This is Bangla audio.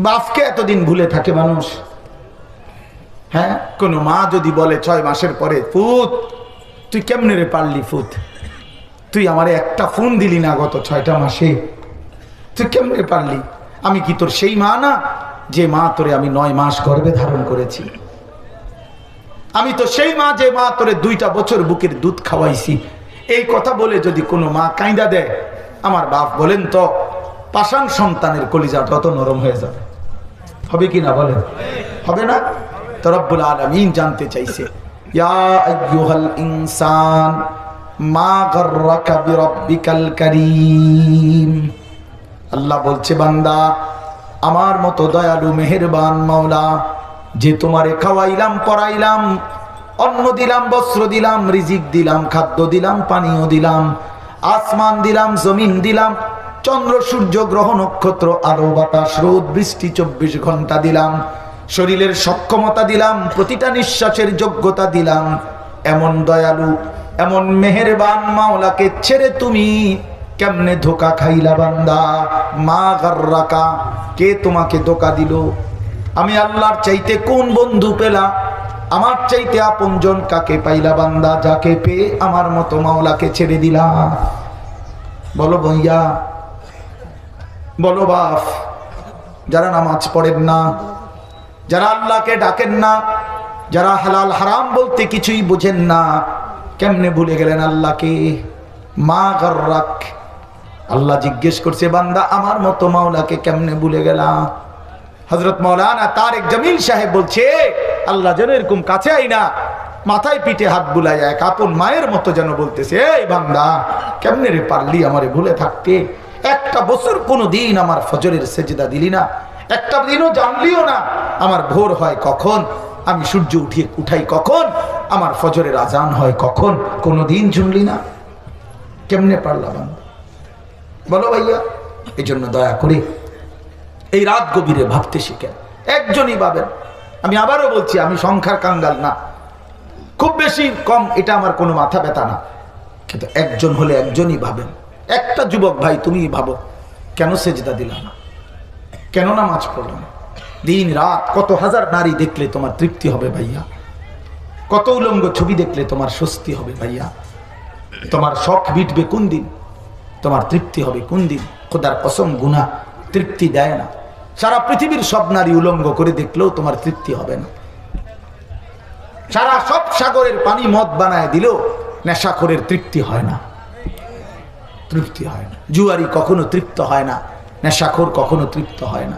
বাপকে এতদিন ভুলে থাকে মানুষ। হ্যাঁ, কোন মা যদি বলে 6 মাসের পরে, পুত তুই কেমনে রে পারলি, পুত তুই আমারে একটা ফোন দিলি না গত 6টা মাসে, তুই কেমনে পারলি? আমি কি তোর সেই মা না যে মা তোরে আমি 9 মাস গর্ভে ধারণ করেছি? আমি তো সেই মা যে মা তোরে 2টা বছর বুকের দুধ খাওয়াইছি। এই কথা বলে যদি কোনো মা কাঁদা দেয়, আমার বাপ বলেন তো পাষাণ সন্তানের কলিজাটা অত নরম হয়ে যাবে, হবে কি না বলেন? হবে না? তো রব্বুল আলামিন জানতে চাইছে, ইয়া আইয়ুহাল ইনসান মা গাররাকা বিরাব্বিকাল কারীম। আল্লাহ বলছে, বান্দা আমার মতো দয়ালু মেহেরবান মাওলা, যে তোমারে খাওয়াইলাম, পরাইলাম, অন্ন দিলাম, বস্ত্র দিলাম, রিজিক দিলাম, খাদ্য দিলাম, পানীয় দিলাম, আসমান দিলাম, জমিন দিলাম, চন্দ্র সূর্য গ্রহ নক্ষত্র, আলো বাতাস রোদ বৃষ্টি 24 ঘন্টা দিলাম, শরীরের সক্ষমতা দিলাম, প্রতিটা নিঃশ্বাসের যোগ্যতা দিলাম, এমন দয়ালু এমন মেহেরবান মাওলাকে ছেড়ে তুমি কেমনে ধোকা খাইলা বান্দা? মা গাররাকা, কে তোমাকে ধোকা দিল? আমি আল্লাহর চাইতে কোন বন্ধু পেলা? আমার চাইতে আপনজন কাকে পাইলা বান্দা, যাকে পেয়ে আমার মতো মাওলাকে ছেড়ে দিলা? বলো ভাইয়া, বলো বাপ, যারা নামাজ পড়েন না, যারা আল্লাহকে ডাকেন না, যারা হালাল হারাম বলতে কিছুই বুঝেন না, কেমনে ভুলে গেলেন আল্লাহকে? মা গাররাক, আল্লাহ জিজ্ঞেস করছে, বান্দা আমার মতো মাওলাকে কেমনে ভুলে গেলা? হযরত মাওলানা তারেক জামিল সাহেব বলছে, আল্লাহ যেন এরকম কাছে আই না, মাথায় পিঠে হাত বুলাই এক আপন মায়ের মতো যেন বলতেছে, এই বান্দা কেমনে রে পারলি আমারে ভুলে থাকতে? একটা বছর কোনো দিন আমার ফজরের সেজদা দিলি না, একটা দিনও জানলিও না আমার ভোর হয় কখন, আমি সূর্য উঠাই কখন, আমার ফজরের আজান হয় কখন, কোনো দিন শুনলি না? কেমনে পারলাম? বলো ভাইয়া। এই জন্য দয়া করে এই রাত গভীরে ভাবতে শিখেন। একজনই ভাবেন, আমি আবারও বলছি, আমি সংখ্যার কাঙ্গাল না, খুব বেশি কম এটা আমার কোনো মাথা ব্যথা না, কিন্তু একজন হলে একজনই ভাবেন। একটা যুবক ভাই তুমি ভাবো, কেন সেজদা দিলাম না, কেন নামাজ পড়লাম না? দিন রাত কত হাজার নারী দেখলে তোমার তৃপ্তি হবে ভাইয়া? কত উলঙ্গ ছবি দেখলে তোমার স্বস্তি হবে ভাইয়া? তোমার শখ মিটবে কোন দিন? তোমার তৃপ্তি হবে কোন দিন? খোদার কসম, গুনাহ তৃপ্তি দেয় না। সারা পৃথিবীর সব নারী উলঙ্গ করে দেখলেও তোমার তৃপ্তি হবে না। সারা সব সাগরের পানি মদ বানায় দিলেও নেশাখোরের তৃপ্তি হয় না, তৃপ্তি হয় না। জুয়ারি কখনো তৃপ্ত হয় না, নেশাখোর কখনো তৃপ্ত হয় না।